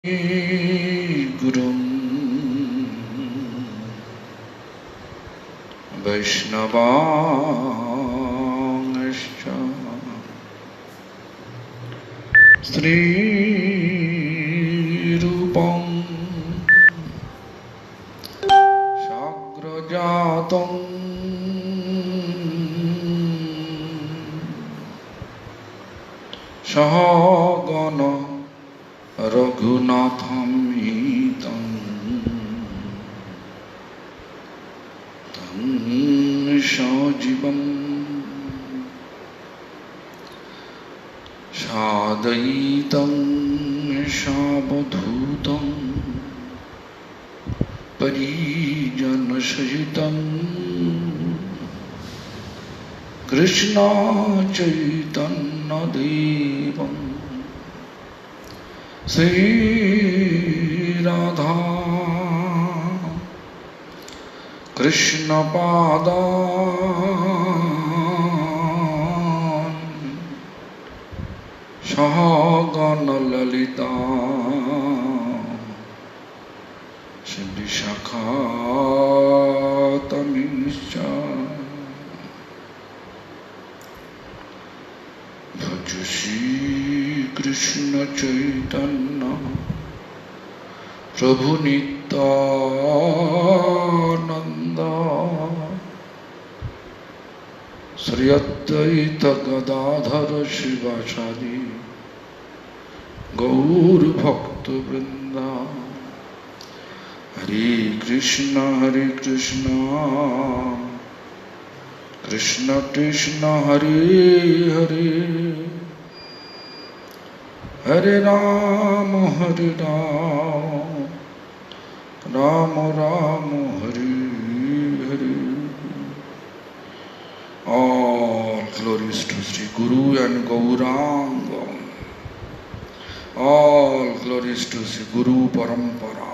गुरुं वैष्णवांश्च श्रीरूपं साग्रजातं सहगण रघुनाथमीतं तं सजीवं साद्वैतं सावधूतं परिजनसहितं कृष्ण चैतन्यदेवं श्री राधा कृष्ण पादान् सहगण ललिता श्री विशाखातमीश्च भज श्री कृष्ण चैतन्य प्रभु नित्यानंद श्री अद्वैत गदाधर शिवाचार्य गौर भक्त वृंदा हरे Krishna Krishna Krishna Hare Hare Hare Ram Ram Ram Hare Hare. All glories to Sri Guru and Gauranga. All glories to Sri Guru Parampara.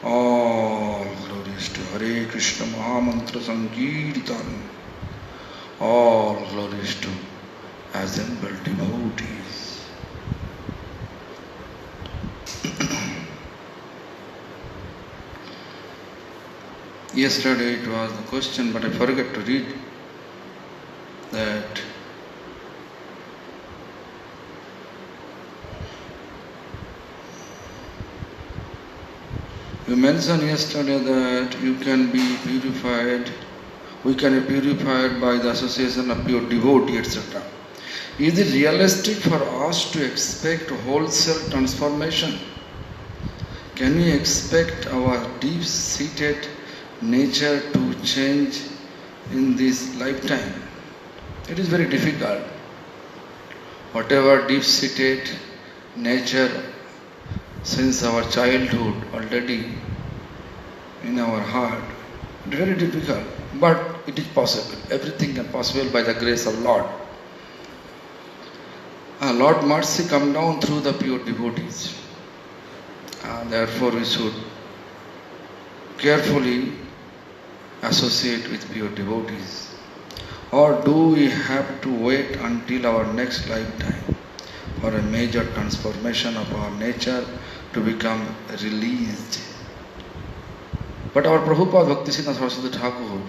All glories to Hare Krishna Mahamantra Sankirtan. All glories to assembled devotees. Yesterday it was the question, but I forgot to read that you mentioned yesterday that you can be purified, we can be purified by the association of pure devotee, etc. Is it realistic for us to expect wholesale transformation? Can we expect our deep-seated nature to change in this lifetime? It is very difficult. Whatever deep-seated nature since our childhood already in our heart, it is very difficult, but it is possible. Everything is possible by the grace of Lord. Lord mercy come down through the pure devotees. Therefore we should carefully associate with pure devotees. Or do we have to wait until our next lifetime for a major transformation of our nature to become released? But our Prabhupada Bhaktisiddhanta Saraswati Thakur,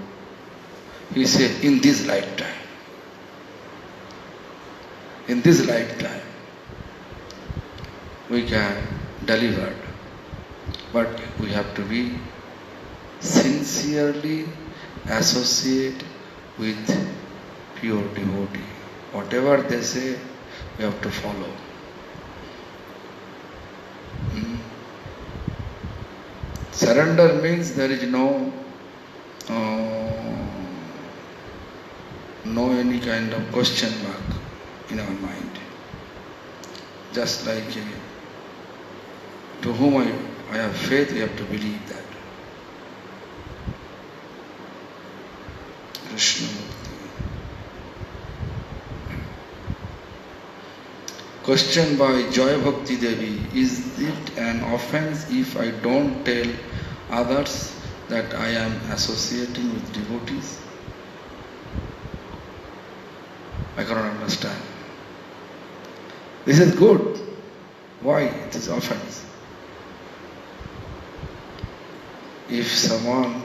he said, in this lifetime, we can deliver. But we have to be sincerely associate with pure devotee. Whatever they say, we have to follow. Surrender means there is no any kind of question mark in our mind. Just like to whom I have faith, we have to believe that. Krishna Murti. Question by Joy Bhakti Devi. Is it an offense if I don't tell others that I am associating with devotees? I cannot understand. This is good. Why it is offense? If someone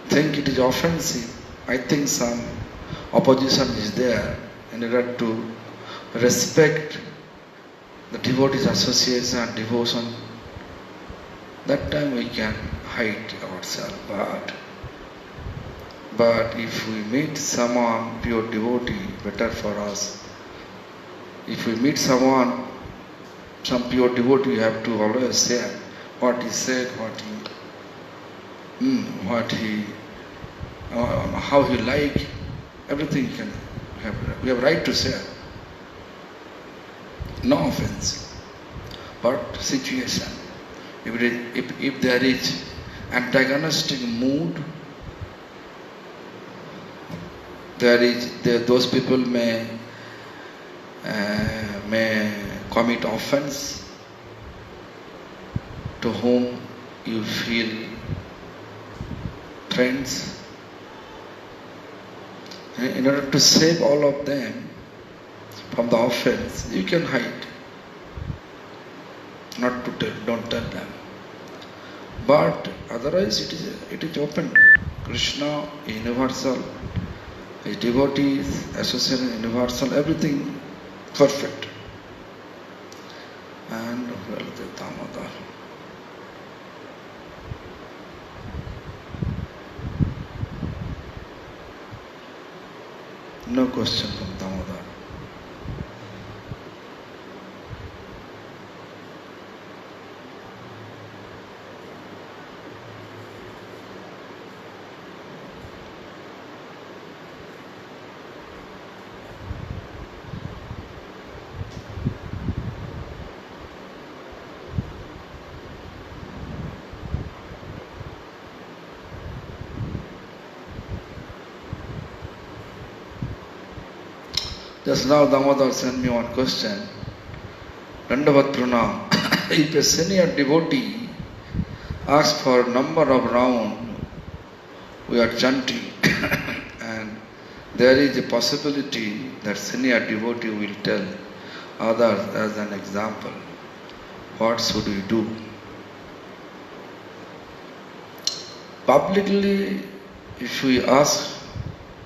think it is offensive, I think some opposition is there in order to respect the devotees' association and devotion. That time we can hide ourselves. But if we meet someone pure devotee, better for us. If we meet someone, some pure devotee, we have to always say what he said, how he like, everything we have right to say. No offense. But situation, if there is antagonistic mood, those people may commit offense to whom you feel friends. In order to save all of them from the offense, you can hide. Not to tell, don't tell them. But otherwise it is open. Krishna, universal, his devotees, association, universal, everything perfect. And well, the Damodar. No question from Damodar. Just now Damodar sent me one question. Dandavat Pranam. If a senior devotee asks for a number of rounds, we are chanting and there is a possibility that senior devotee will tell others as an example. What should we do? Publicly, if we ask,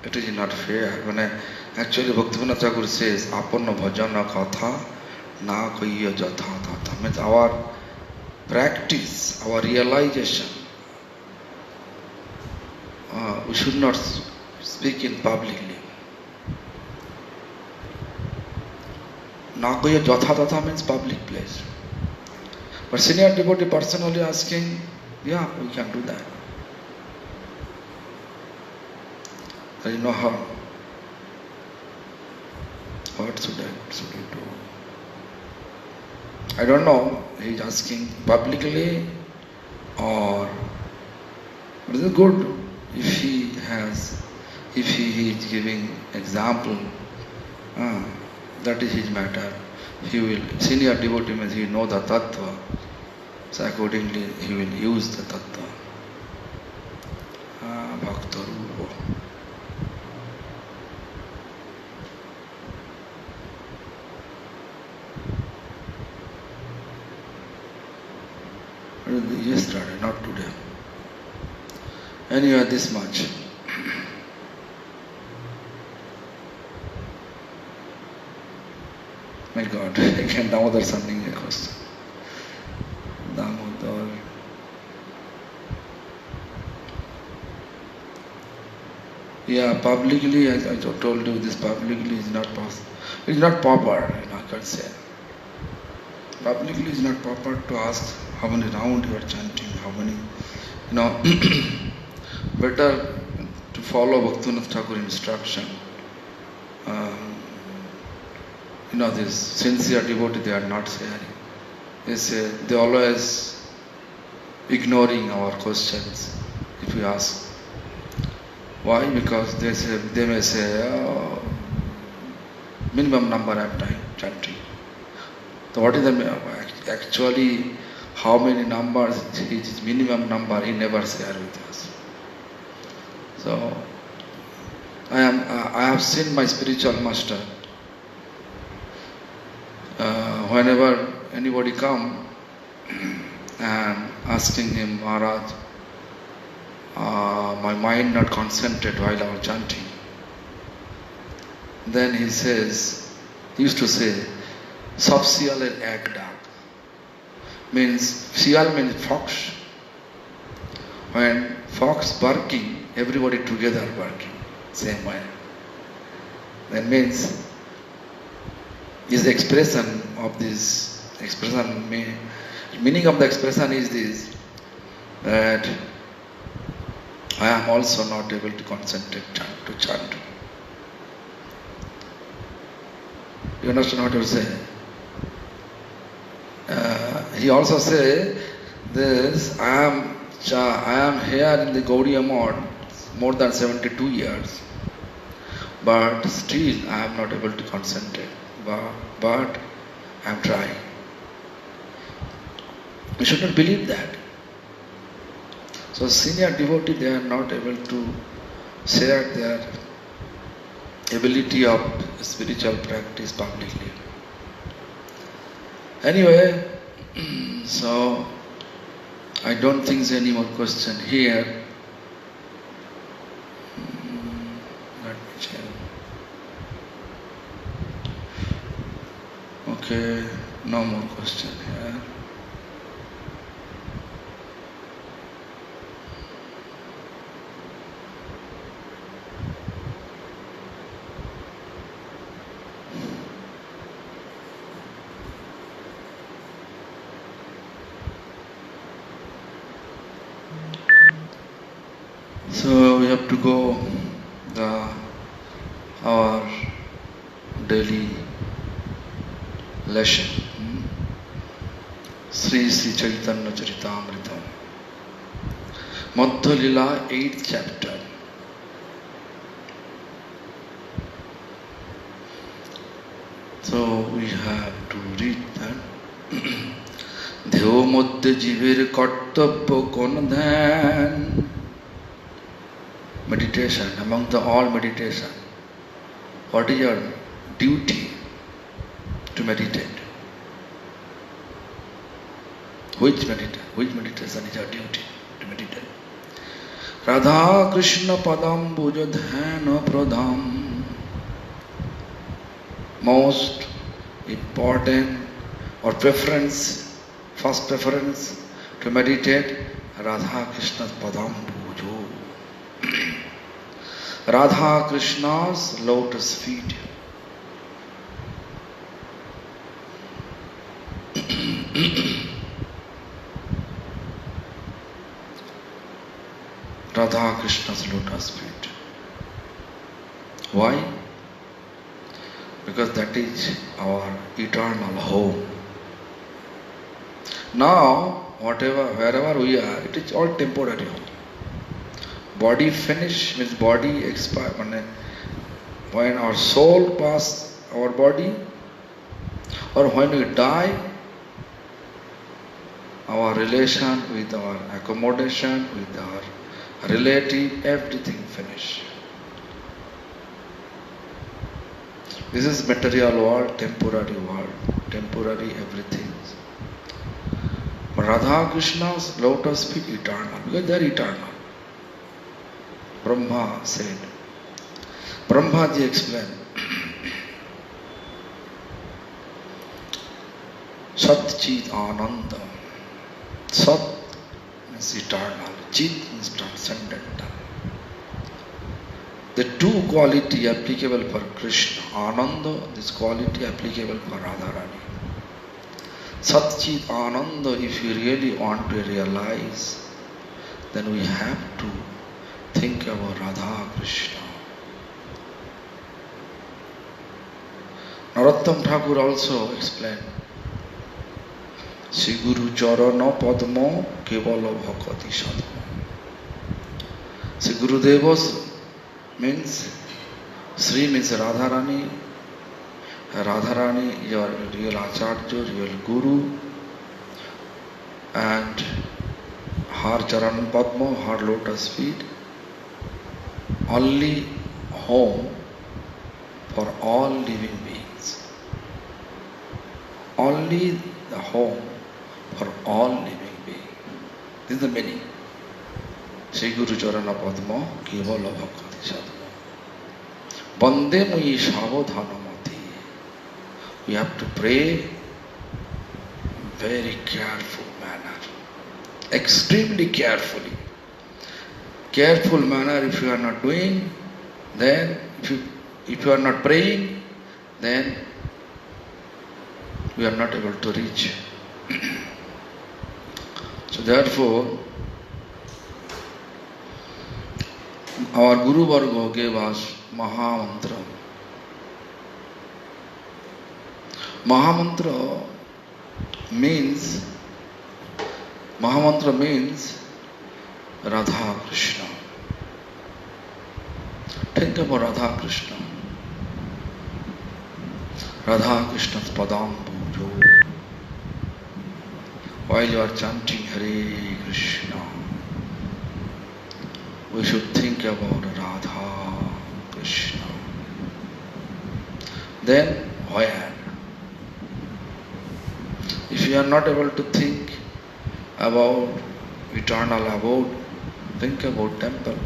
it is not fair. Actually, Bhaktivinoda Thakur says, Apanna bhajana katha na kaiya jatha tatha. Means our practice, our realization, we should not speak in publicly. Na kaiya jatha tatha means public place. But senior devotee personally asking, yeah, we can do that. There is no harm. What should I do? I don't know. He is asking publicly or it is good if he is giving example. That is his matter. He will, senior devotee means he know the tattva. So accordingly he will use the tattva. Bhakta Rupa. Yesterday, not today. Anyway, this much. My God, again Damodar sending a question. Damodar. Yeah, publicly, as I told you, this publicly is not possible. It is not proper, I can't say. Publicly is not proper to ask how many rounds you are chanting, how many, better to follow Bhaktivinoda Thakur instruction. This sincere devotee, they are not sharing. They always ignoring our questions if we ask. Why? Because they may say, minimum number of time chanting. So what is the actually how many numbers, his minimum number, he never shared with us. So I have seen my spiritual master. Whenever anybody come and asking him, Maharaj, my mind not concentrated while I was chanting. Then he says, he used to say, Sab Sial er ek dag. Means, Sial means fox. When fox barking, everybody together barking, same way. That means, is the expression of this expression, meaning of the expression is this, that I am also not able to concentrate to chant. You understand what I say? He also say this, I am here in the Gaudiya Math more than 72 years, but still I am not able to concentrate. But I am trying. We should not believe that. So senior devotee, they are not able to share their ability of spiritual practice publicly. Anyway, so I don't think there's any more question here. Let me check. Okay, no more question here. So we have to go our daily lesson. Sri Sri Chaitanya Charitamrita, Madhya Lila, 8th chapter. So we have to read that. Dhyo Madhya Jivir Kartabya Kon Dhyan. Meditation, among the all meditation. What is your duty to meditate? Which meditation is your duty to meditate? Radha Krishna Padam Bhuja Dhyana Pradham. Most important or preference, first preference to meditate Radha Krishna's Padam Bhujo. Radha Krishna's lotus feet. Radha Krishna's lotus feet. Why? Because that is our eternal home. Now, wherever we are, it is all temporary home. Body finish means body expire. When our soul passes our body, or when we die, our relation with our accommodation, with our relative, everything finish. This is material world, temporary everything. But Radha Krishna's lotus feet eternal, because they are eternal. Brahma said. Brahmaji explained. Sat Chit Ananda. Sat means eternal. Chit means transcendental. The two quality applicable for Krishna. Ananda, this quality applicable for Radharani. Sat Chit Ananda, if you really want to realize, then we have to think about Radha Krishna. Narottam Thakur also explained, Sri Guru Charana Padma Kevala Bhakati Sadhana. Sri Guru Devas means, Sri means Radharani. Radharani, your real Acharya, real Guru, and her Charan Padma, her lotus feet, only home for all living beings. Only the the home for all living beings. This is the meaning. Sri Guru Charana Padma Kevala Bhakti Sadhana. Bande Mui Savadhanamati. We have to pray very careful manner. Extremely carefully. Careful manner if you are not doing, then if you are not praying, then we are not able to reach. So therefore, our Guru Varga gave us Mahamantra. Mahamantra means Radha Krishna. Think about Radha Krishna. Radha Krishna's Padambujo. While you are chanting Hare Krishna, we should think about Radha Krishna. Then where? If you are not able to think about eternal abode, think about temple.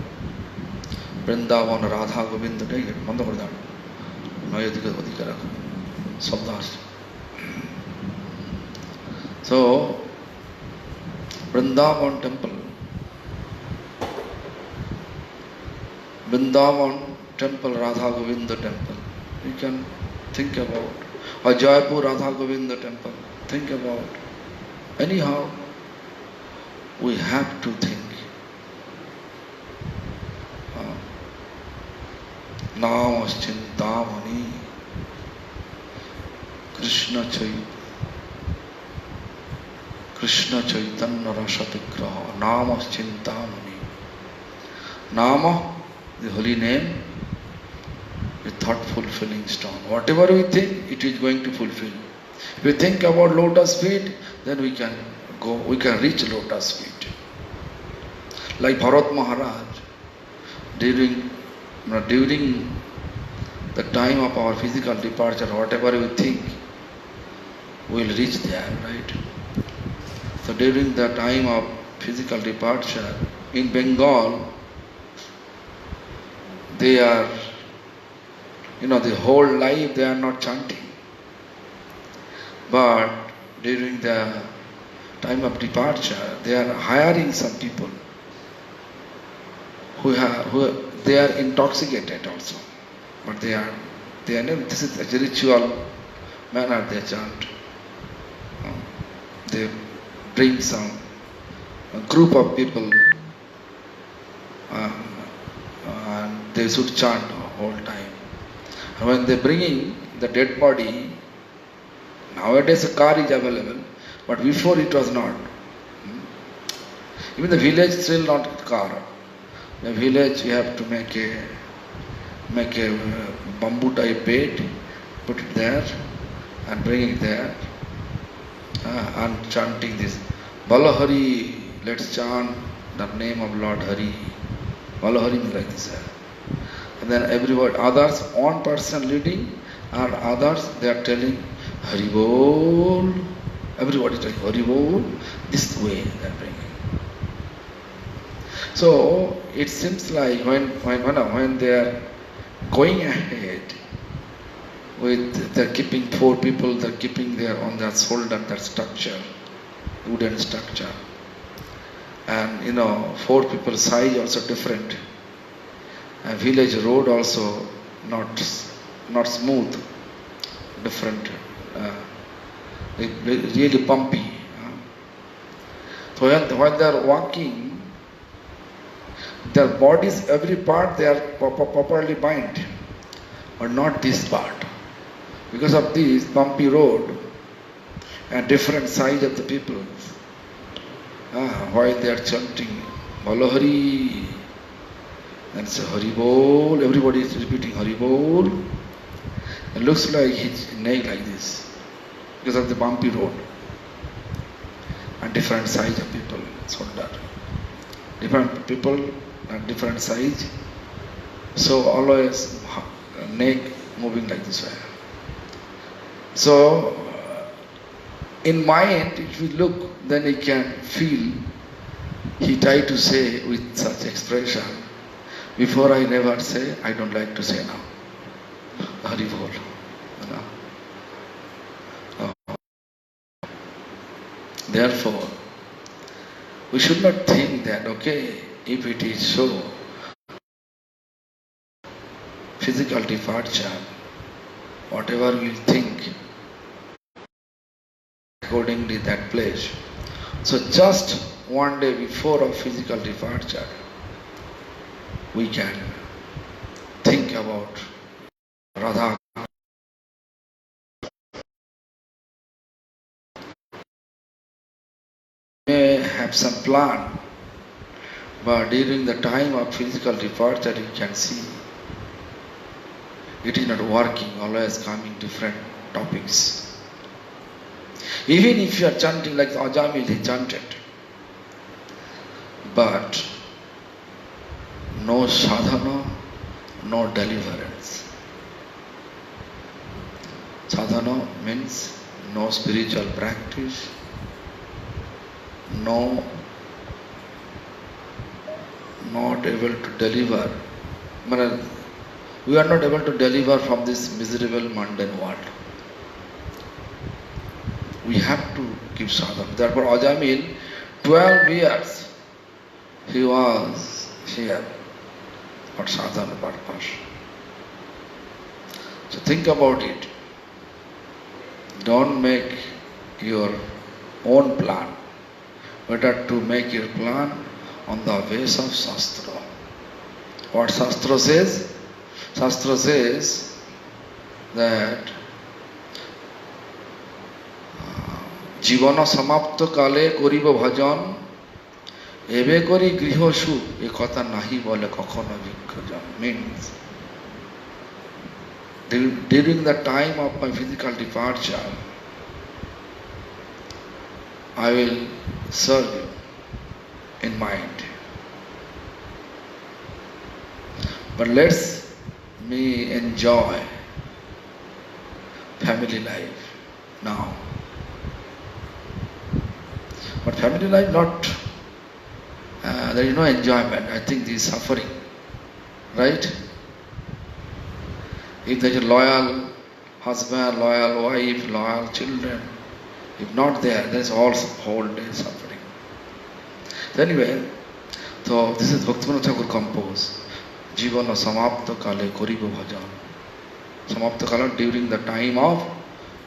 Vrindavan Radha Govinda Day, Mandavardhan. So, Vrindavan temple. Vrindavan temple, Radha Govinda temple. You can think about. Or Jaipur Radha Govinda temple. Think about. Anyhow, we have to think. Namas Chintamani Krishna Chaitanya Rasavigraha. Namas Chintamani. Nama, the holy name, a thought fulfilling stone. Whatever we think, it is going to fulfill. If we think about lotus feet, then we can reach lotus feet. Like Bharat Maharaj, during the time of our physical departure, whatever we think, we will reach there, right? So during the time of physical departure, in Bengal, they are, the whole life they are not chanting. But during the time of departure, they are hiring some people who they are intoxicated also. But they are this is a ritual manner they chant. They bring a group of people and they should chant the whole time. And when they bring in the dead body, nowadays a car is available, but before it was not. Even the village still not car. The village you have to make a bamboo type bed, put it there and bring it there and chanting this. Balahari, let's chant the name of Lord Hari. Balahari means like this. And then everybody, others, one person leading and others they are telling Hari Bol. Everybody telling Hari Bol. This way they are bringing. So it seems like when they are going ahead with they're keeping 4 people, they're keeping there on their shoulder that structure, wooden structure. And 4 people size also different. And village road also not smooth, different, really bumpy. So when they are walking, their bodies, every part they are properly bind, but not this part. Because of this bumpy road and different size of the people, while they are chanting Balahari, and say Hari Bol, everybody is repeating Hari Bol. It looks like his neck like this because of the bumpy road and different size of people. Shoulder. Different people and different size. So always neck moving like this way. So In mind, if you look, then he can feel. He tried to say with such expression, before I never say, I don't like to say now. Hari Bol. Therefore, we should not think that, okay, if it is so, physical departure, whatever we think, accordingly that place. So just one day before of physical departure, we can think about Radha. May have some plan, but during the time of physical departure, you can see it is not working, always coming different topics. Even if you are chanting like Ajamil, he chanted, but no sadhana, no deliverance. Sadhana means no spiritual practice, not able to deliver. We are not able to deliver from this miserable mundane world. We have to give sadhana. Therefore, Ajamil, 12 years he was here for sadhana purpose. So think about it. Don't make your own plan. Better to make your plan on the base of Shastra. What Shastra says? Shastra says that জীবন সমাপ্ত কালে করিব ভজন এবে করি গৃহ সুখ এ কথা নাহি বলে কখনো ভিক্ষজন means during the time of my physical departure I will serve you in mind, but let's me enjoy family life now. But family life not, there is no enjoyment. I think there is suffering, right? If there is a loyal husband, loyal wife, loyal children, if not there, there is also whole day suffering. So anyway, so this is Bhaktivinoda Thakur composed. Jivana samapta kale koribo bhajan. Samapta kala during the time of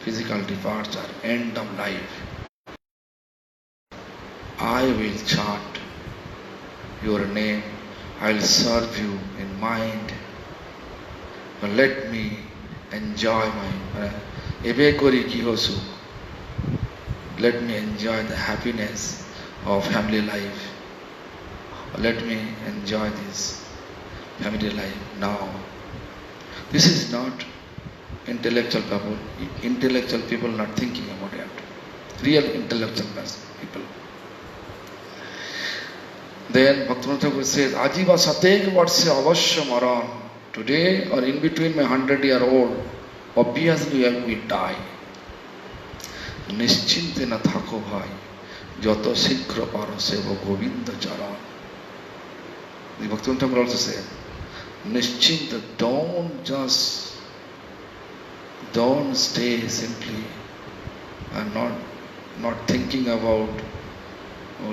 physical departure, end of life. I will chant your name, I will serve you in mind, but let me enjoy my ebe kori giho sukh. Let me enjoy the happiness of family life. Let me enjoy this family life now. This is not intellectual people. Intellectual people not thinking about it. Real intellectual people. Then Bhaktivinoda Thakur says, Ajiva satek varsya avashya maran. Today or in between my 100-year-old, obviously I will die. Nischinte na thako bhai, joto shikhra paro sevo govinda charan. The Bhaktivinoda Thakur also said, Nischinte, don't stay simply and not thinking about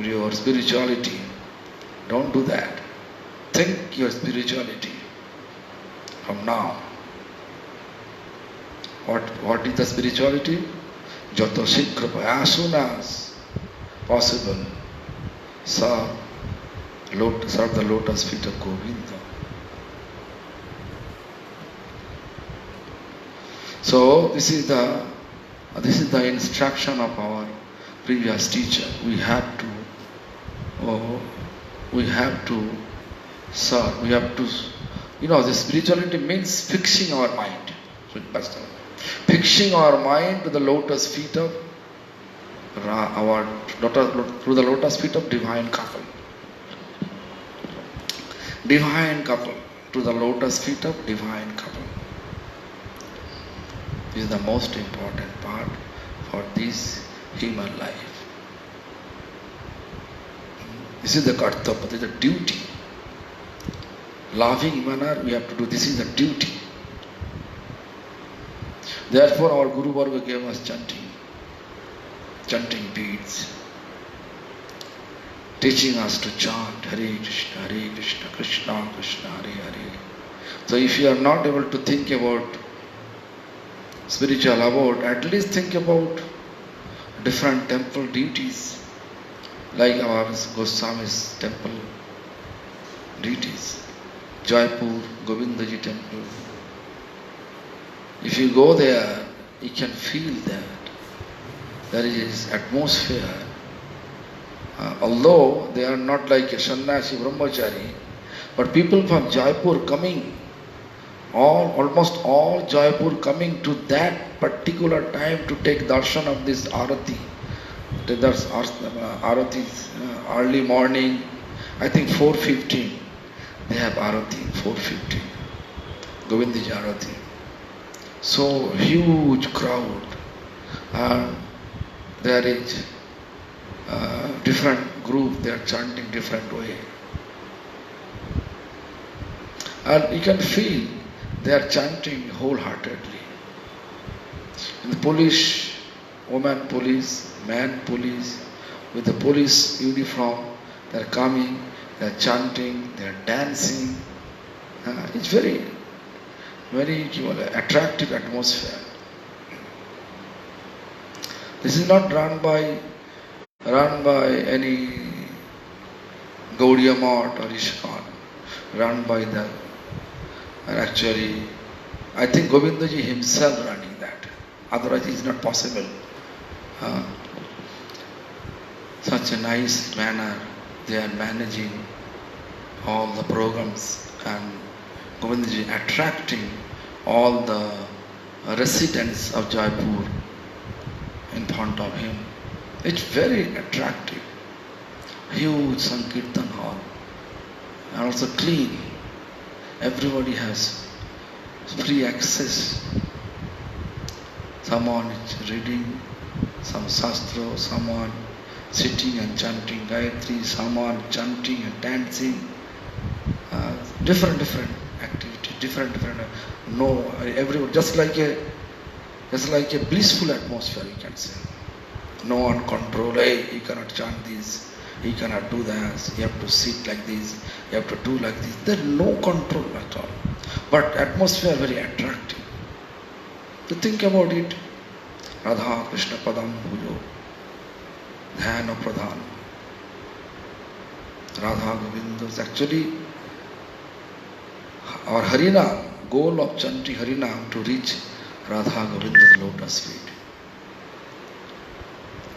your spirituality. Don't do that. Think your spirituality from now. What is the spirituality? Joto shikhra, as soon as possible, serve the lotus feet of Govinda. So this is the instruction of our previous teacher. We have to serve. We have to, the spirituality means fixing our mind. Fixing our mind to the lotus feet of divine couple. Divine couple. To the lotus feet of divine couple. This is the most important part for this human life. This is the kartavya, this is the duty. Loving manner we have to do, this is the duty. Therefore our Guru Varga gave us chanting beads, teaching us to chant Hare Krishna, Krishna Krishna, Hare Hare. So if you are not able to think about spiritual abode, at least think about different temple duties, like our Goswami's temple deities, Jaipur, Govindaji temple. If you go there, you can feel that there is atmosphere. Although they are not like a sannyasi brahmachari, but people from Jaipur coming, almost all Jaipur coming to that particular time to take darshan of this arati. There's arati early morning, I think 4:15. They have arati 4:15. Govindaji arati. So huge crowd, and there is different group, they are chanting different way. And you can feel they are chanting wholeheartedly. And the police, woman police, man police, with the police uniform, they are coming, they are chanting, they are dancing. It's very attractive atmosphere. This is not run by any Gaudiya Math or ISKCON, run by the, and actually I think Govindaji himself running that, otherwise it is not possible. Such a nice manner they are managing all the programs, and Govindaji attracting all the residents of Jaipur in front of him. It's very attractive. Huge Sankirtan hall, and also clean. Everybody has free access. Someone is reading some Shastra, someone sitting and chanting Gayatri, someone chanting and dancing. Different activity, different. No, everyone just like a blissful atmosphere, you can say. No one control. Hey, you cannot chant this, you cannot do that, you have to sit like this, you have to do like this. There is no control at all. But atmosphere very attractive. To think about it, Radha Krishna Padam Bhujo, Dhyana Pradhan. Radha Govinda is actually our Harinam, goal of chanting Harinam to reach Radha Govinda's lotus feet.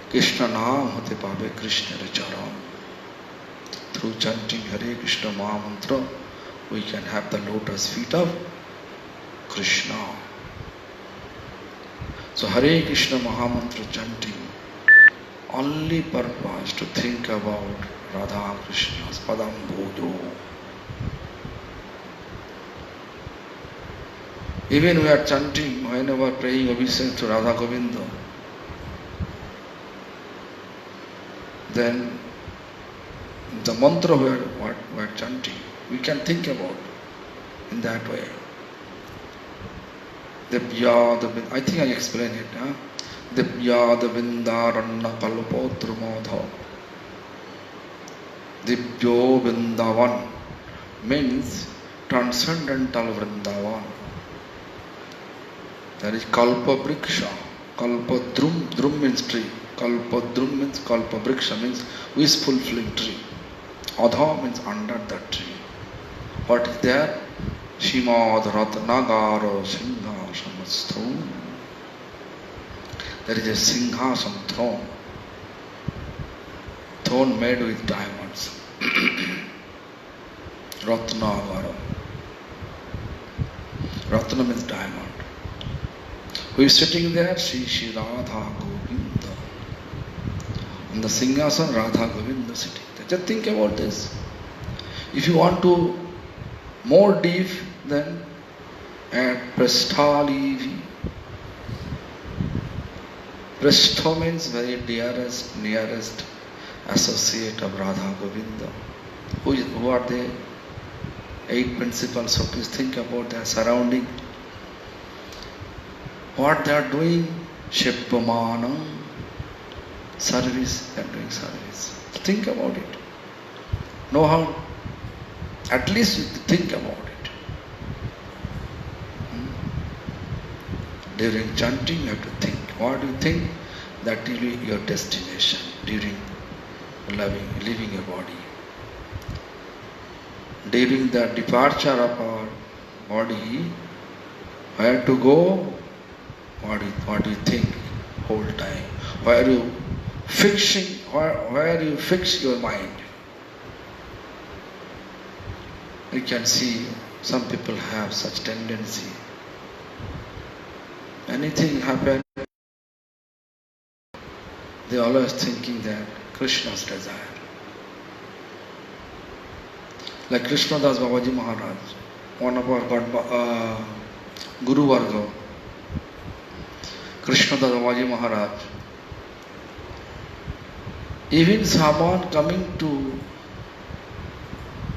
Krishna naam hote paave Krishna charan. Through chanting Hare Krishna Maha Mantra, we can have the lotus feet of Krishna. So Hare Krishna Maha Mantra chanting, only purpose to think about Radha Krishna's Padam Bhujo. Even we are chanting, whenever praying obeisance to Radha Govinda, then the mantra we are chanting, we can think about in that way. I think I explained it. Divyad Vindaranna Kalpotrumadha. Divyo Vindavan means transcendental Vrindavan. There is Kalpa Briksha. Kalpa Drum means tree. Kalpa Drum means Kalpa Briksha means wishful flowing tree. Adha means under the tree. What is there? Shimad Ratnagara Singhasana throne. There is a Singhasana throne made with diamonds. Ratnagara. Ratna means diamond. Who is sitting there? Shri Radha Govinda. On the Singhasan, Radha Govinda sitting there. Just think about this. If you want to more deep, then add Prasthalivi. Prishto means very dearest, nearest associate of Radha Govinda. Who are they? 8 principles. So please think about their surrounding. What they are doing? Shippamanam. Service. They are doing service. Think about it. No harm. At least you think about it. During chanting, you have to think. What do you think? That will be your destination during leaving your body. During the departure of our body, where to go? What do you think whole time? Where you fix your mind? You can see some people have such tendency. Anything happen, they always thinking that Krishna's desire. Like Krishnadas Babaji Maharaj, one of our Guru Varga, Krishnadas Babaji Maharaj, even someone coming to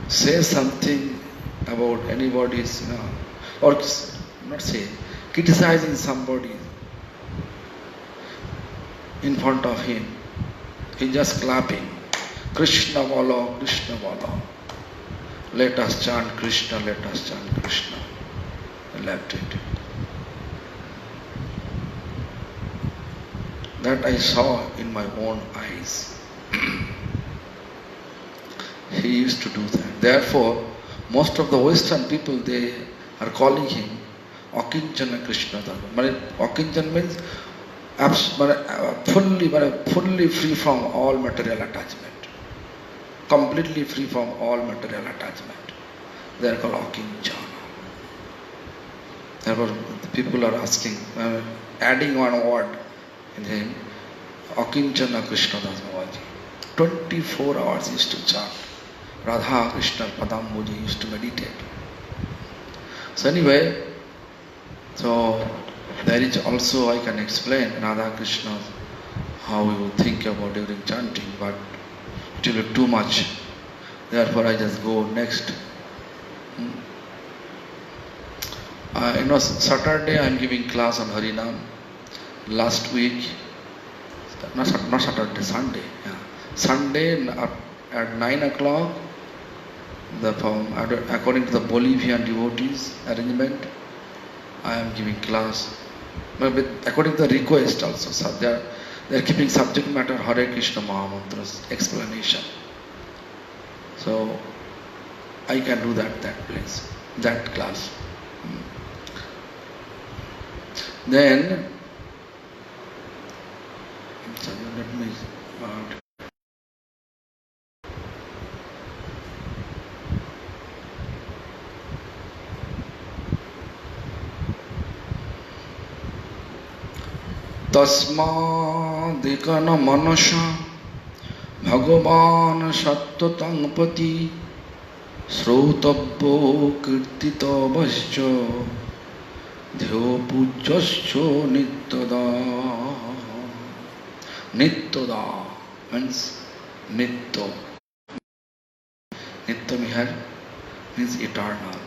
say something about anybody's, or not say, criticizing somebody in front of him, he just clapping, Krishna Bolo, Krishna Bolo. Let us chant Krishna, let us chant Krishna. I left it. That I saw in my own eyes. He used to do that. Therefore, most of the Western people, they are calling him Akinchana Krishna Dharma. Akinchana means fully free from all material attachment. Completely free from all material attachment. They are called Akinchana. Therefore, the people are asking, adding one word in him, Akinchana Krishna Das Babaji. 24 hours used to chant. Radha Krishna Padambuji used to meditate. So anyway, so there is also, I can explain Radha Krishna, how you think about during chanting, but it will be too much. Therefore, I just go next. Saturday I am giving class on Harinam. Last week, not Saturday, Sunday. Yeah. Sunday at 9 o'clock, according to the Bolivian devotees arrangement, I am giving class. But according to the request also, so they are keeping subject matter Hare Krishna Mahamantras explanation. So I can do that class. Then let me तस्मादिकन मनसा भगवान सत्तंपति श्रोतव्यो कीर्तितवश्च ध्यो पूज्यश्च नित्यदा. Nityada means nitya. Nitya here means eternal.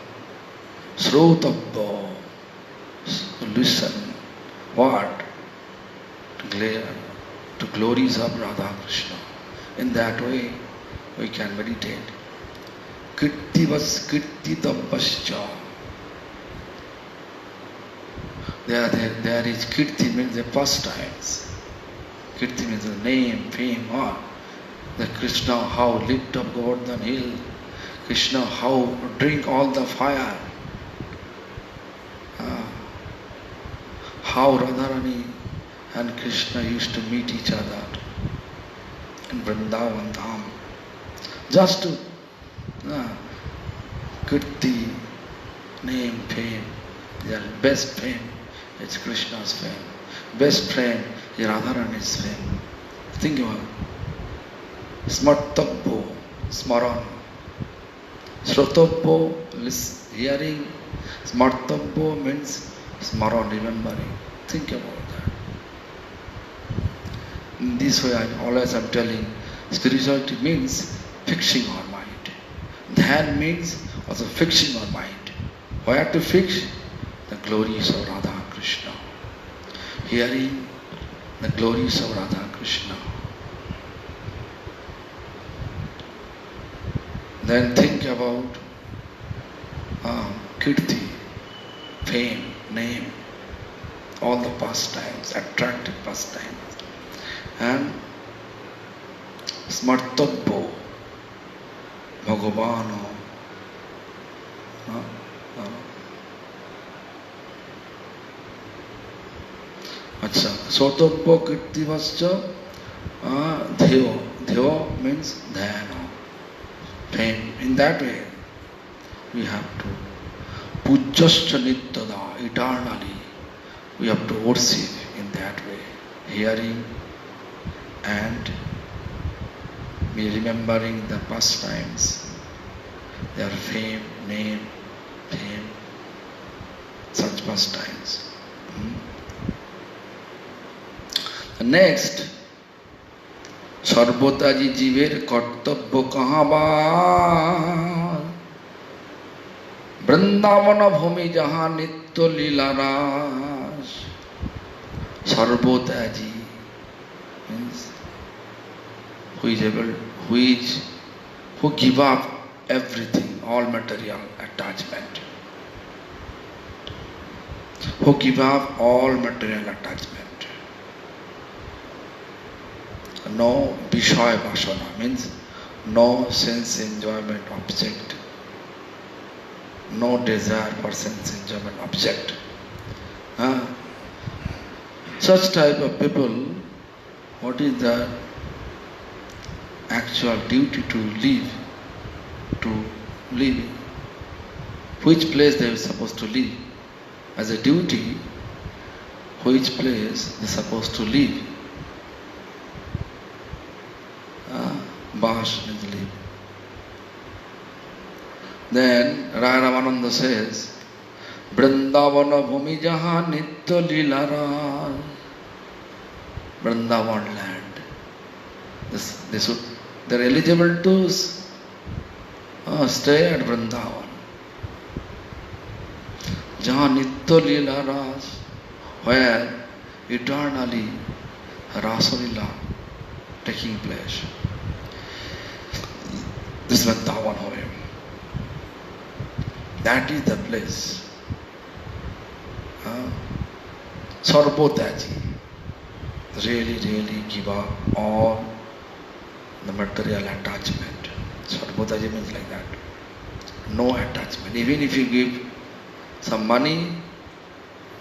Srotavya, listen. What? To glories of Radha Krishna. In that way, we can meditate. Kirtivas kirtitavascha. There is kirti means the pastimes. Kirti means the name, fame, or the Krishna how lift up Govardhan hill, Krishna how drink all the fire, how Radharani and Krishna used to meet each other in Vrindavan Dham. Just to Kirti, name, fame, their best fame is Krishna's fame. Best fame is Radharani's fame. Think about it. Smartabbo, smaran. Srotabbo, hearing. Smartabbo means smaran, remembering. Think about that. In this way, I'm telling, spirituality means fixing our mind. Dhyan means also fixing our mind. Where to fix? The glories of Radha Krishna. Hearing the glories of Radha Krishna. Then think about kirti, fame, name, all the pastimes, attractive pastimes, and smartabbo, Bhagavano. Acha, smartabbo kirti vascha dhyo. Dhyo means dhyana, fame. In that way, we have to pujyascha nityada, eternally. We have to worship in that way, hearing and be remembering the past times, their fame, name, fame, such past times. Next, সর্বতাজি জীবের কর্তব্য কাহাবার বৃন্দাবন ভূমি যাহা নিত্য লীলারাস সর্বত্যাজি means who give up everything, all material attachment, who give up all material attachment. No Vishaya Vasana means no sense enjoyment object, no desire for sense enjoyment object. Such type of people, what is the actual duty to live? Which place they are supposed to live? As a duty, which place they are supposed to live? Bash means live. Then Raya Ramananda says, Vrindavana bhumi jaha nitya lilara. Vrindavan land. They're eligible to stay at Vrindavan. Jaha nitya lilara, where eternally Rasalila taking place. This Vrindavan Hoya. That is the place. Sarbotaji. Really give up all the material attachment. Sarbotaji means like that. No attachment. Even if you give some money,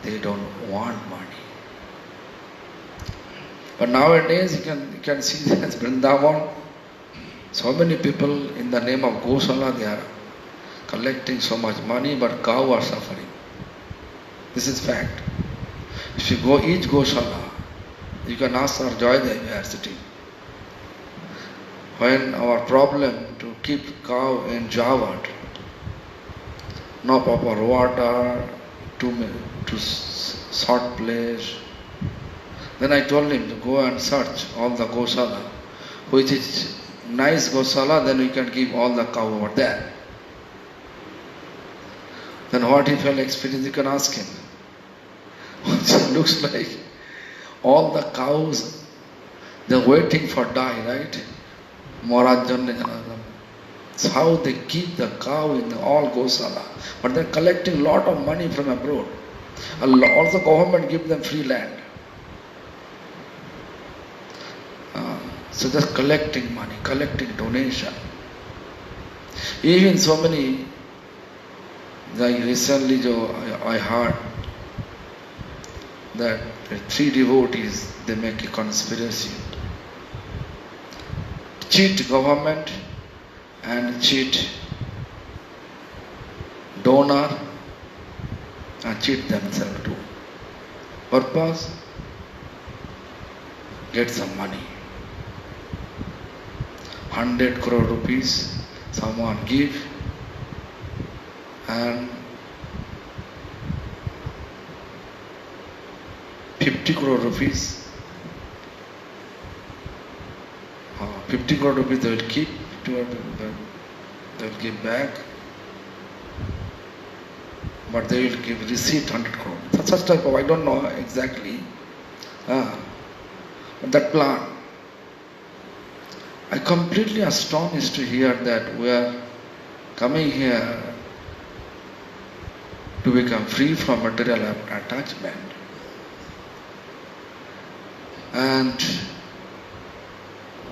they don't want money. But nowadays you can see that Vrindavan, so many people in the name of Gosala, they are collecting so much money, but cow are suffering. This is fact. If you go each Gosala, you can ask our Joydev University. When our problem to keep cow in Javad, no proper water, too short place. Then I told him to go and search all the Gosala, which is nice Gosala, then we can give all the cow over there. Then what he felt experience, you can ask him. It looks like all the cows, they're waiting for die, right? It's how they keep the cow in all Gosala. But they're collecting a lot of money from abroad. Also government give them free land. So just collecting money, collecting donation. Even so many, like recently I heard that 3 devotees, they make a conspiracy. Cheat government and cheat donor and cheat themselves too. Purpose? Get some money. 100 crore rupees someone give, and 50 crore rupees 50 crore rupees they will keep, 50 crore rupees they will give back, but they will give receipt 100 crore. Such type of, I don't know exactly, but that plan. I completely astonished to hear that we are coming here to become free from material attachment. And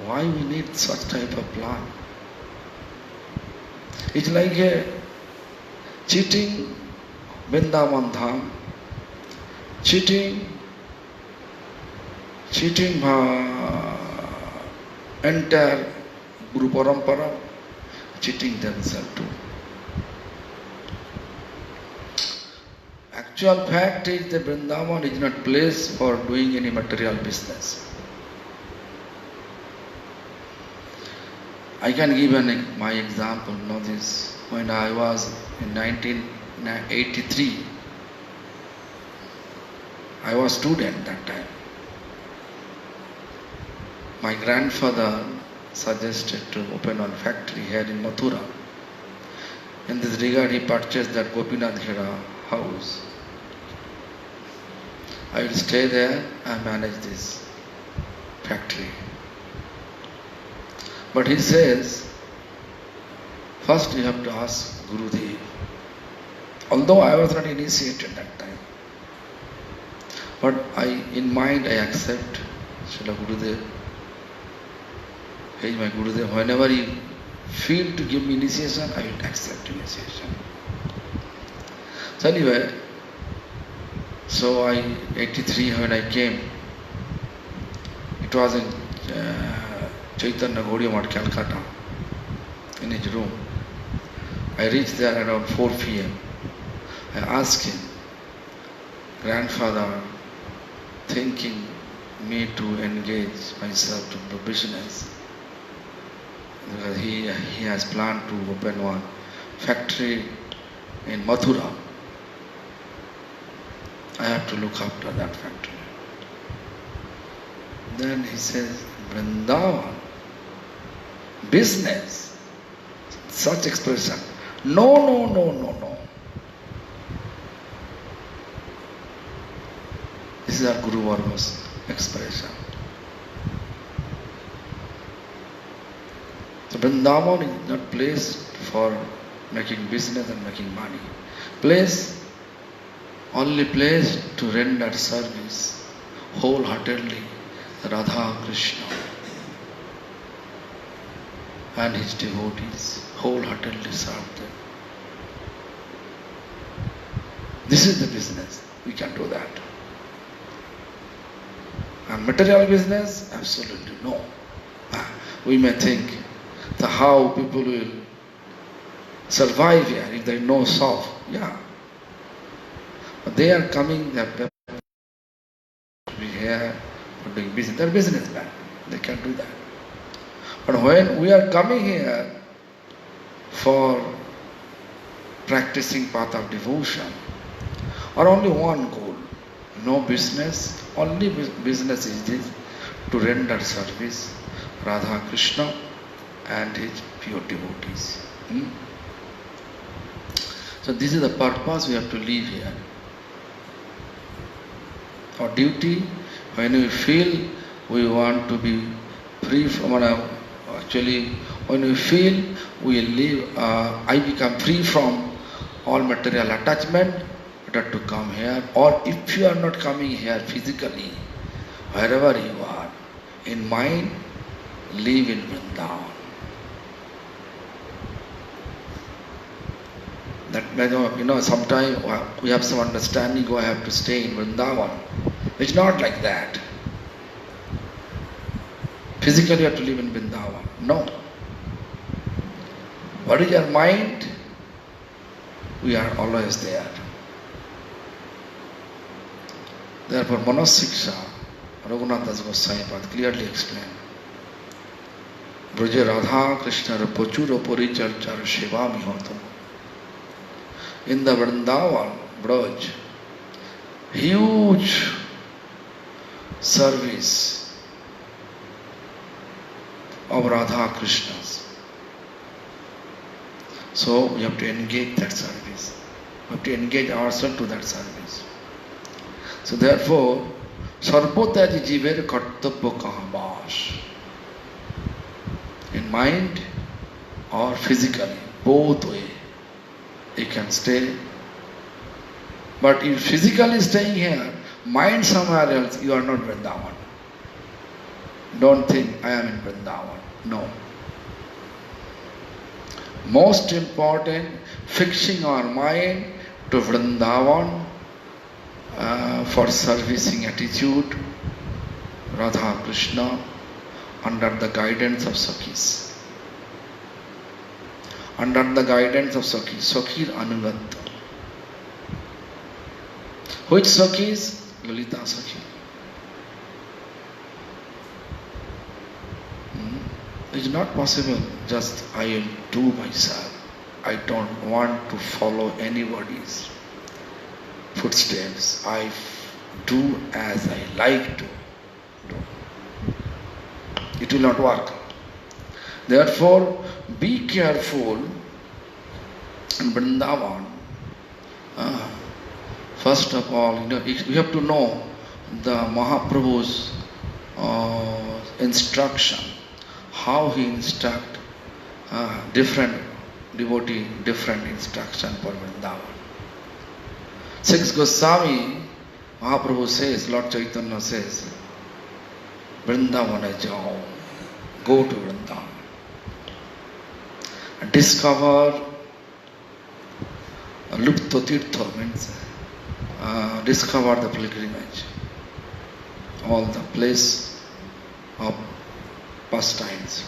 why we need such type of plan? It's like a cheating Vrindavan Dham, cheating entire Guru Parampara, cheating themselves too. Actual fact is that Vrindavan is not place for doing any material business. I can give my example. This when I was in 1983, I was student that time. My grandfather suggested to open one factory here in Mathura. In this regard, he purchased that Gopinath Ghera house. I will stay there and manage this factory. But he says, first you have to ask Gurudev. Although I was not initiated that time, but in mind I accept Srila Gurudev. He is my Gurudev. Whenever he feel to give me initiation, I will accept initiation. So anyway, so 83 when I came, it was in Chaitanya Gaudiya Math, Calcutta, in his room. I reached there around 4 p.m. I asked him, grandfather, thinking me to engage myself to the business. Because he has planned to open one factory in Mathura. I have to look after that factory. Then he says, Vrindavan, business, such expression. No. This is our Guru Varma's expression. So Vrindavan is not placed for making business and making money. Only place to render service wholeheartedly Radha Krishna and his devotees, wholeheartedly serve them. This is the business. We can do that. And material business? Absolutely no. We may think that how people will survive here if there is no shop. Yeah. But they are coming, they are here for doing business. They are businessmen. They can do that. But when we are coming here for practicing path of devotion, or only one goal, no business, only business is this, to render service Radha Krishna and his pure devotees. So this is the purpose we have to live here. Our duty, when we feel we want to be free from, when we feel we live, I become free from all material attachment, better to come here. Or if you are not coming here physically, wherever you are, in mind, live in Vrindavan. That, sometimes we have some understanding, I have to stay in Vrindavan. It's not like that. Physically you have to live in Vrindavan. No. What is your mind? We are always there. Therefore, Manasiksha, Raghunath Das Goswami clearly explained. Braja Radha Krishna Pachura Puricharchar Shiva Mihotam. In the Vrindavan, Braj, huge service of Radha Krishnas. So we have to engage that service. We have to engage ourselves to that service. So therefore, Sarvotyaji Jiver Kartabya Kahabas. In mind or physically, both way, you can stay. But if physically staying here, mind somewhere else, you are not Vrindavan. Don't think I am in Vrindavan. No. Most important, fixing our mind to Vrindavan for servicing attitude, Radha Krishna, under the guidance of Sakhis. Under the guidance of Sakhis, Sakhir Anugatya. Which Sakhis? Lalita Sakhi. It's not possible just I will do myself. I don't want to follow anybody's footsteps. I do as I like to do. It will not work. Therefore, be careful in Vrindavan. First of all, you have to know the Mahaprabhu's instruction, how he instruct different devotee, different instruction for Vrindavan. 6 Goswami, Mahaprabhu says, Lord Chaitanya says, Vrindavana jao, go to Vrindavan. Discover Lupta Tirtha means discover the pilgrimage, all the place of pastimes.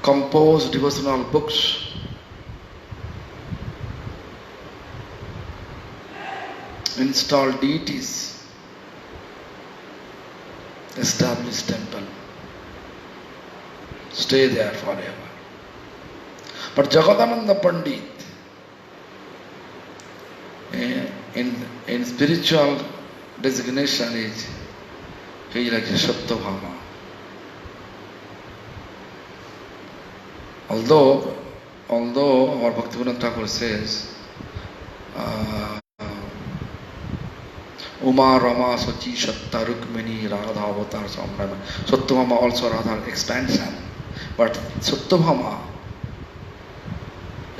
Compose devotional books. Install deities. Establish temple. Stay there forever. But Jagadananda Pandit, in spiritual designation is, he is like a Satyabhama. Although our Bhaktivinoda Thakur says, Uma Rama Sachi Shatta Rukmini Radha Avatar Samrama. Satyabhama also Radha expansion. But Satyabhama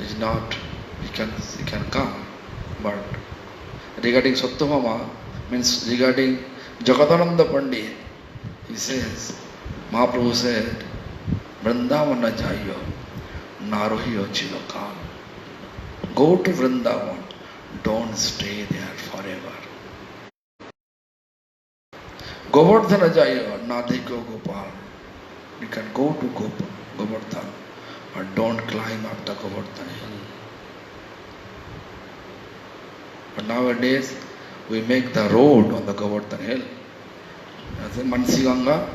is not, he can come. But regarding Satyabhama, means regarding Jagadananda Pandit, he says, Mahaprabhu said, Vrindavana Jayo, Narohiyo Chilokam. Go to Vrindavan, don't stay there forever. Govardhana Jayo, Nadhiko Gopal. You can go to Govardhan, but don't climb up the Govardhan hill. But nowadays, we make the road on the Govardhan hill. Mansi Ganga?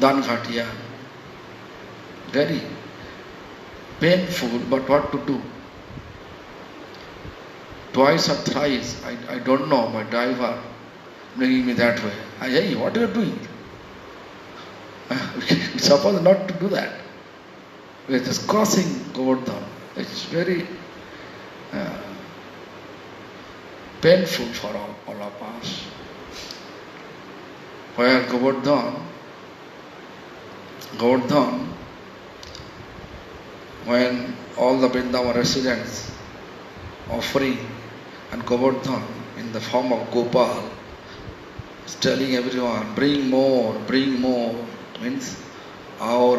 Danghat, very painful, but what to do? Twice or thrice, I don't know, my driver bringing me that way. Hey, what are you doing? We're supposed not to do that. We're just crossing Govardhan. It's very painful for all of us. Where Govardhan, when all the Vrindavan residents offering and Govardhan in the form of Gopal is telling everyone, bring more, means our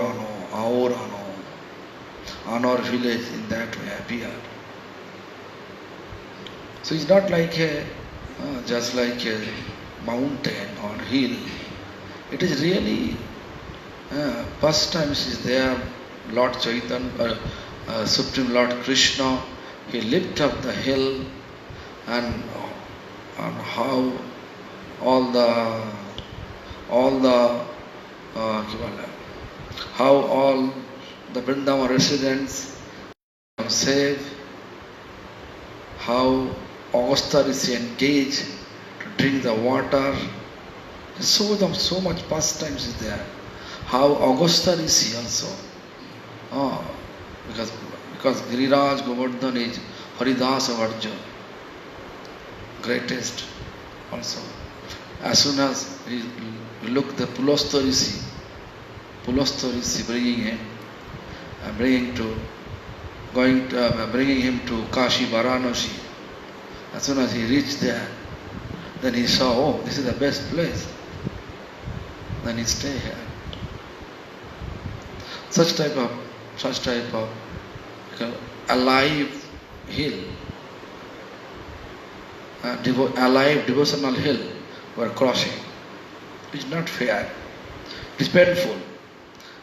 on our village in that way appear. So it's not like just like a mountain or hill. It is really first time she is there, Lord Chaitanya, Supreme Lord Krishna, he lifted up the hill and how all the Vrindavan residents are safe, how Augusta is engaged to drink the water. So much pastimes is there. How Augusta is also. Oh, because Giriraj Govardhan is Haridasa Varja, greatest also. As soon as we look the Pulastha Rishi bringing him to Kashi Varanasi. As soon as he reached there, then he saw, oh, this is the best place. Then he stay here. Such type of alive hill, alive devotional hill were crossing. It's not fair. It's painful.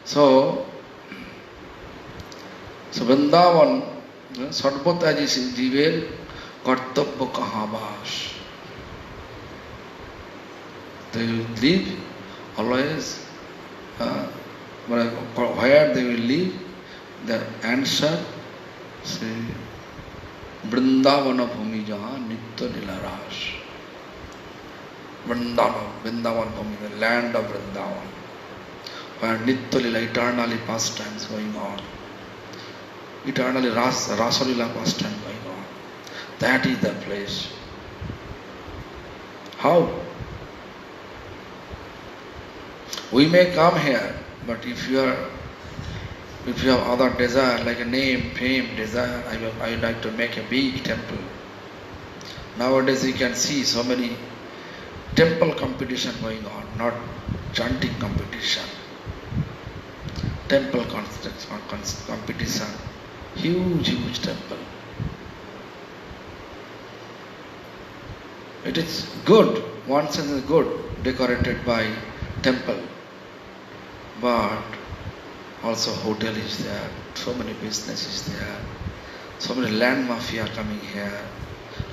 So Vrindavan, Sarvata Jiver Kartabya Kahabas. They will live always, where they will live, the answer, say, Vrindavana Bhumi Jaha Nitya Nilaras. Vrindavan Bhumi, the land of Vrindavan, where Nitya Lila, eternally pastimes going on. Eternally Rasalila pastime going on. That is the place. How? We may come here, but if you have other desire, like a name, fame, desire, I would like to make a big temple. Nowadays you can see so many temple competition going on, not chanting competition. Temple competition, huge temple. It is good, one sense is good, decorated by temple. But also hotel is there, so many businesses there, so many land mafia coming here,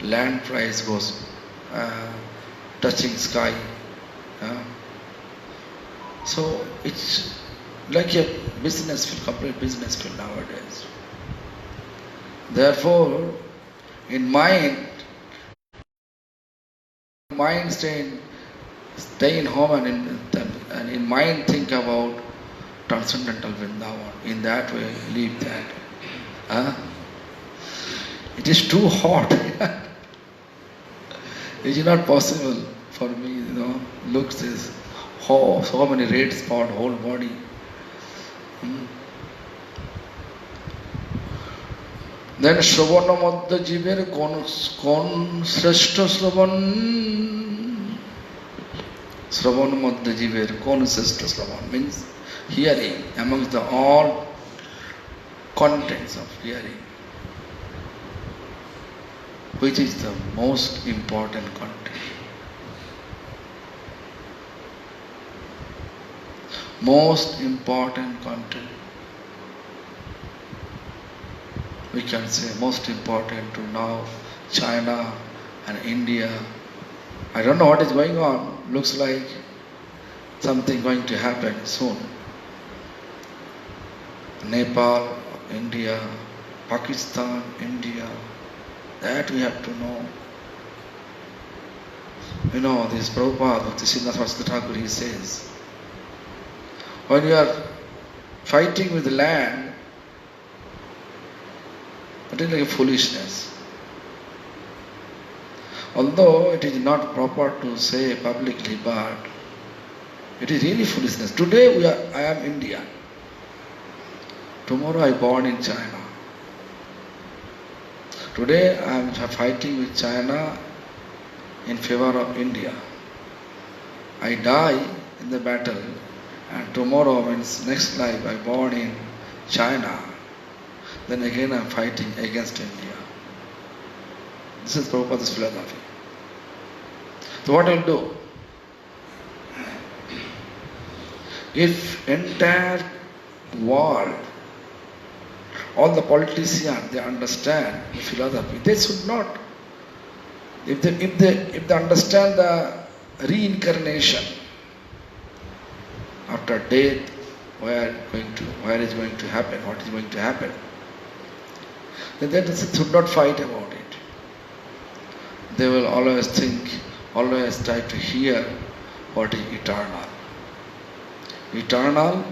land price goes touching sky. So it's like a business field, complete business field nowadays. Therefore, in mind stay in home and in mind think about transcendental Vrindavan. In that way, live that. It is too hot. It is not possible for me, looks is so many red spots, whole body. Then Shravana Madhya Jiver kon Sreshta Shravan. Shravana Madhya Jiver kon Sreshta Shravan means hearing amongst the all contents of hearing. Which is the most important content? Most important content. We can say most important to now China and India. I don't know what is going on. Looks like something going to happen soon. Nepal, India, Pakistan, India. That we have to know. This Prabhupada, Bhakti Siddhanta Saraswati Thakur, he says, when you are fighting with the land, it is like a foolishness. Although it is not proper to say publicly, but it is really foolishness. Today I am Indian. Tomorrow I born in China. Today I am fighting with China in favor of India. I die in the battle, and tomorrow means next life I born in China. Then again I am fighting against India. This is Prabhupada's philosophy. So what I will do? If entire world, all the politicians, they understand the philosophy, they should not. If they understand the reincarnation after death, where is going to happen, what is going to happen, then they should not fight about it. they will always think, always try to hear what is eternal. Eternal,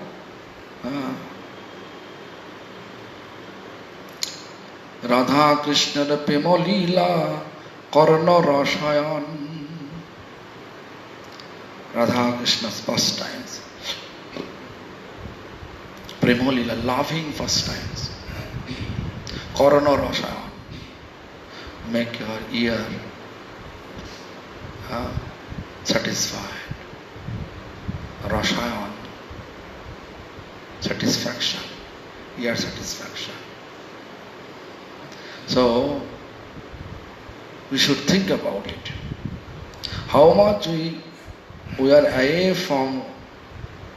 Radha Krishna Prema Leela Karna Rashayan. Radha Krishna's pastimes. Prema Leela, loving pastimes. Karna Rashayan. Make your ear satisfied. Rashayan. Satisfaction. Ear satisfaction. So, we should think about it. How much we are away from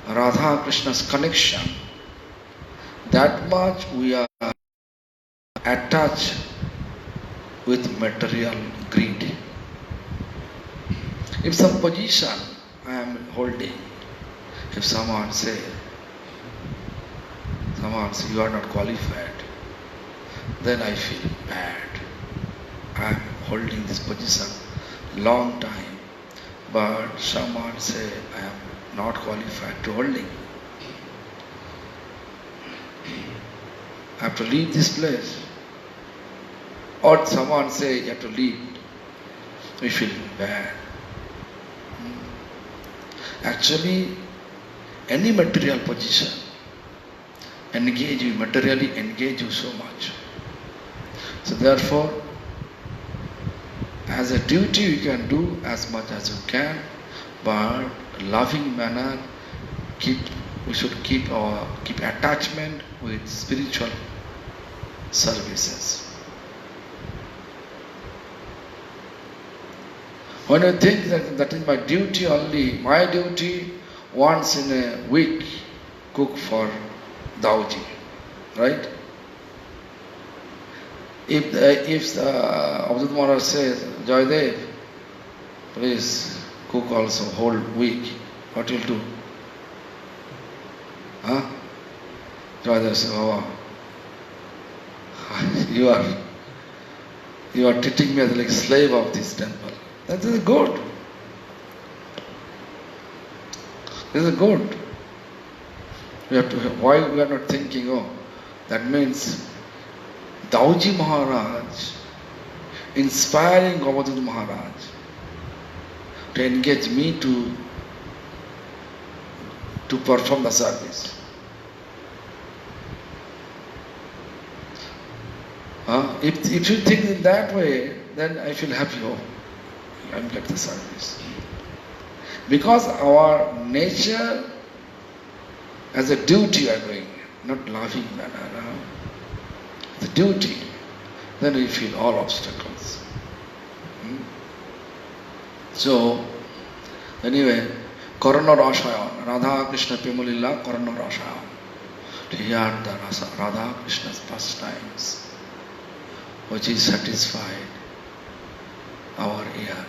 Radha Krishna's connection, that much we are attached with material greed. If some position I am holding, if someone says, you are not qualified, then I feel bad. I am holding this position long time, but someone say I am not qualified to holding. I have to leave this place. Or someone say you have to leave. We feel bad. Actually, any material position materially engage you so much. So therefore, as a duty you can do as much as you can, but loving manner, we should keep attachment with spiritual services. When you think that is my duty only, my duty once in a week cook for Dauji, right? If Avadhut Maharaj says, Joydev, please cook also whole week, what will do? Joydev says, oh, you are treating me as like slave of this temple. That is good. This is good. Why we are not thinking, that means Dauji Maharaj inspiring Avadhut Maharaj to engage me to perform the service. If you think in that way, then I feel happy. I will get the service. Because our nature as a duty we are doing, not loving manner. The duty, then we feel all obstacles. So, anyway, Karna Rashayan, Radha Krishna Prema-lila Karna Rashayan. To hear the Radha Krishna's pastimes, which is satisfied our ear.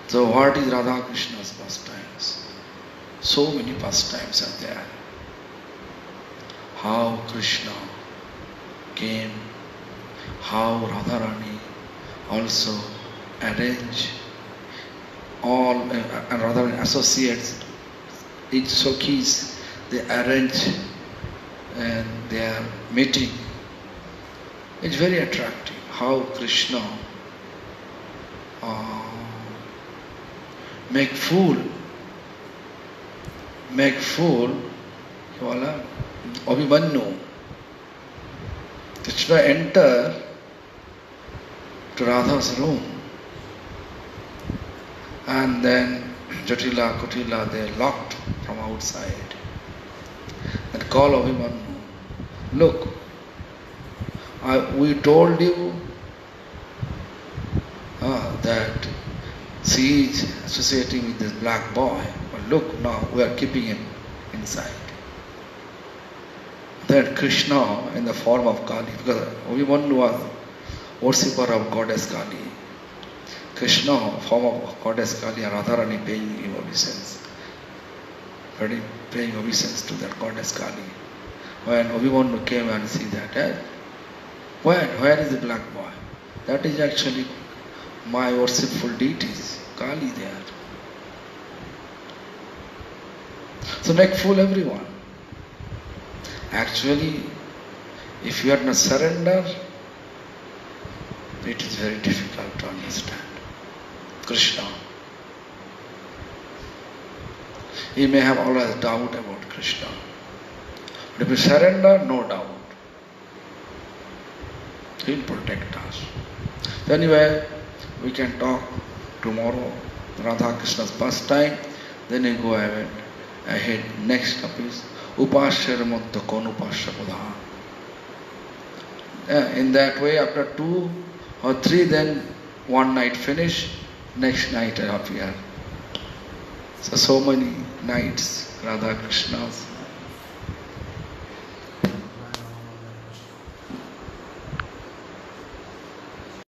So what is Radha Krishna's pastimes? So many pastimes are there. How Krishna came, how Radharani also arranged all, and Radharani associates, each Sakhis, they arrange and they are meeting. It's very attractive how Krishna make fool Abhimanyu. Krishna enter to Radha's room, and then Jatila, Kutila, they are locked from outside and call Abhimanyu, look, we told you that she is associating with this black boy, but look, now we are keeping him inside. Then Krishna in the form of Kali, because Abhimanyu was worshipper of goddess Kali. Krishna, form of goddess Kali, and Radharani paying him obeisance. Paying obeisance to that goddess Kali. When Abhimanyu came and see that, where is the black boy? That is actually my worshipful deities, Kali there. So make fool everyone. Actually, if you are not surrender, it is very difficult to understand Krishna. You may have always doubt about Krishna. But if you surrender, no doubt. He will protect us. So anyway, we can talk tomorrow, Radha Krishna's pastime. Then you go ahead. Next topic is Upashya Ramadha Kon Upashya Pradhan. In that way, after 2 or 3, then one night finish, next night I appear. So many nights Radha Krishna's